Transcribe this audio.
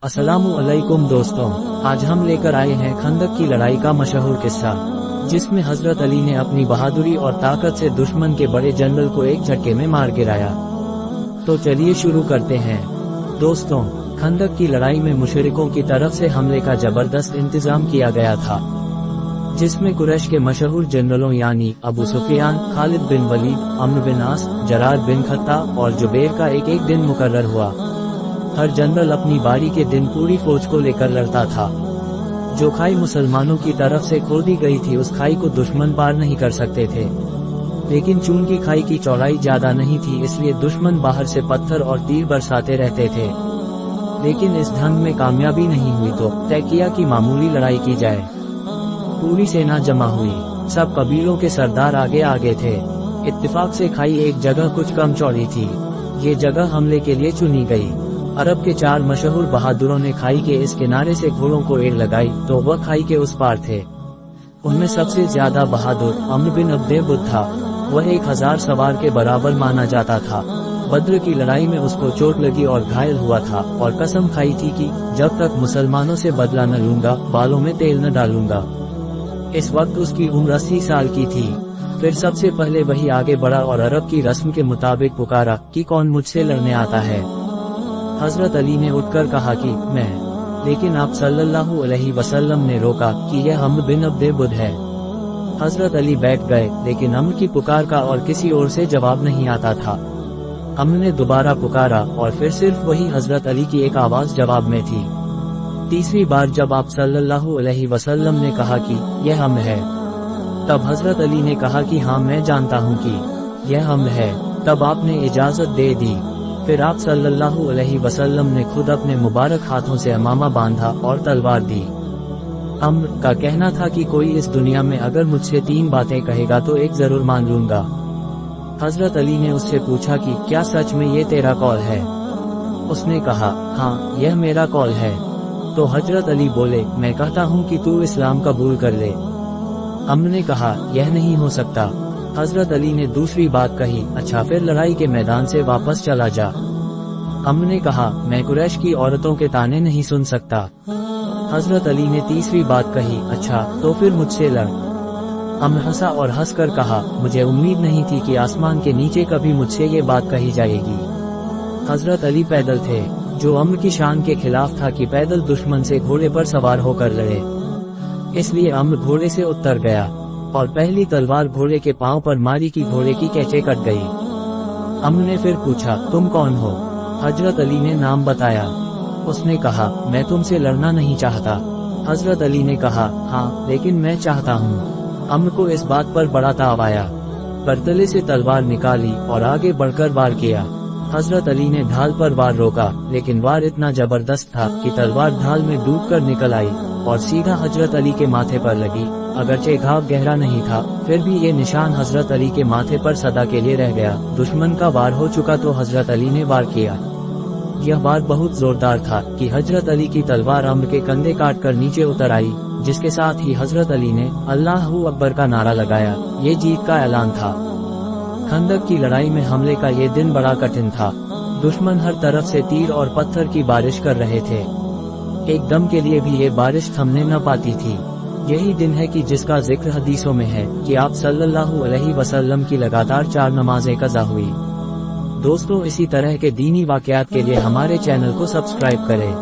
अस्सलामुअलैकुम दोस्तों, आज हम लेकर आए हैं खंदक की लड़ाई का मशहूर किस्सा, जिसमें हजरत अली ने अपनी बहादुरी और ताकत से दुश्मन के बड़े जनरल को एक झटके में मार गिराया। तो चलिए शुरू करते हैं। दोस्तों, खंदक की लड़ाई में मुशरिकों की तरफ से हमले का जबरदस्त इंतजाम किया गया था, जिसमें कुरैश के मशहूर जनरलों यानी अबू सुफियान, खालिद बिन वलीद, अम्र बिन आस, जरार बिन खत्ताब और जुबैर का एक एक दिन मुकर्रर हुआ। हर जनरल अपनी बारी के दिन पूरी फौज को लेकर लड़ता था। जो खाई मुसलमानों की तरफ से खोदी गई थी, उस खाई को दुश्मन पार नहीं कर सकते थे। लेकिन चूंकि खाई की चौड़ाई ज्यादा नहीं थी, इसलिए दुश्मन बाहर से पत्थर और तीर बरसाते रहते थे। लेकिन इस ढंग में कामयाबी नहीं हुई तो तय किया कि मामूली लड़ाई की जाए। पूरी सेना जमा हुई, सब कबीलों के सरदार आगे आगे थे। इत्तेफाक से खाई एक जगह कुछ कम चौड़ी थी। ये जगह हमले के लिए चुनी गई। अरब के 4 मशहूर बहादुरों ने खाई के इस किनारे से घोड़ों को एड़ लगाई तो वह खाई के उस पार थे। उनमें सबसे ज्यादा बहादुर अम्र बिन अब्दे बुद था। वह 1000 सवार के बराबर माना जाता था। बद्र की लड़ाई में उसको चोट लगी और घायल हुआ था और कसम खाई थी कि जब तक मुसलमानों से बदला न लूंगा, बालों में तेल न डालूंगा। इस वक्त उसकी उम्र 80 साल की थी। फिर सबसे पहले वही आगे बढ़ा और अरब की रस्म के मुताबिक पुकारा कि कौन मुझसे लड़ने आता है। हजरत अली ने उठकर कहा कि मैं, लेकिन आप सल्लल्लाहु अलैहि वसल्लम ने रोका कि यह अम्र बिन अब्दे बुद है। हजरत अली बैठ गए, लेकिन अम्र की पुकार का और किसी और से जवाब नहीं आता था। अम्र ने दोबारा पुकारा और फिर सिर्फ वही हजरत अली की एक आवाज जवाब में थी। तीसरी बार जब आप सल्लल्लाहु अलैहि वसल्लम ने कहा कि यह अम्र है, तब हजरत अली ने कहा कि हाँ, मैं जानता हूँ कि यह अम्र है। तब आपने इजाजत दे दी। फिर आप सल्लल्लाहु अलैहि वसल्लम ने खुद अपने मुबारक हाथों से अमामा बांधा और तलवार दी। अम्र का कहना था कि कोई इस दुनिया में अगर मुझसे 3 बातें कहेगा तो एक जरूर मान लूंगा। हजरत अली ने उससे पूछा कि क्या सच में ये तेरा कौल है? उसने कहा, हाँ, यह मेरा कौल है। तो हजरत अली बोले, मैं कहता हूँ कि तू इस्लाम कबूल कर ले। अम्र ने कहा, यह नहीं हो सकता। हजरत अली ने दूसरी बात कही, अच्छा, फिर लड़ाई के मैदान से वापस चला जा। अम्र ने कहा, मैं कुरैश की औरतों के ताने नहीं सुन सकता। हजरत अली ने तीसरी बात कही, अच्छा, तो फिर मुझसे लड़। अम्र हंसा और हंसकर कहा, मुझे उम्मीद नहीं थी कि आसमान के नीचे कभी मुझसे ये बात कही जाएगी। हजरत अली पैदल थे, जो अम्र की शान के खिलाफ था कि पैदल दुश्मन से घोड़े पर सवार होकर लड़े। इसलिए अम्र घोड़े से उतर गया और पहली तलवार घोड़े के पांव पर मारी कि घोड़े की कैचे कट गई। अम्र ने फिर पूछा, तुम कौन हो? हजरत अली ने नाम बताया। उसने कहा, मैं तुमसे लड़ना नहीं चाहता। हजरत अली ने कहा, हाँ, लेकिन मैं चाहता हूँ। अम्र को इस बात पर बड़ा ताव आया। परतले से तलवार निकाली और आगे बढ़कर वार किया। हजरत अली ने ढाल पर वार रोका, लेकिन वार इतना जबरदस्त था कि तलवार ढाल में डूबकर निकल आई और सीधा हजरत अली के माथे पर लगी। अगरचे घाव गहरा नहीं था, फिर भी ये निशान हजरत अली के माथे पर सदा के लिए रह गया। दुश्मन का वार हो चुका तो हजरत अली ने वार किया। यह वार बहुत जोरदार था कि हजरत अली की तलवार अम्र के कंधे काट कर नीचे उतर आई, जिसके साथ ही हजरत अली ने अल्लाहू अकबर का नारा लगाया। ये जीत का ऐलान था। खंदक की लड़ाई में हमले का ये दिन बड़ा कठिन था। दुश्मन हर तरफ से तीर और पत्थर की बारिश कर रहे थे। एक दम के लिए भी ये बारिश थमने न पाती थी। यही दिन है कि जिसका जिक्र हदीसों में है कि आप सल्लल्लाहु अलैहि वसल्लम की लगातार 4 नमाजें कज़ा हुई। दोस्तों, इसी तरह के दीनी वाक़यात के लिए हमारे चैनल को सब्सक्राइब करें।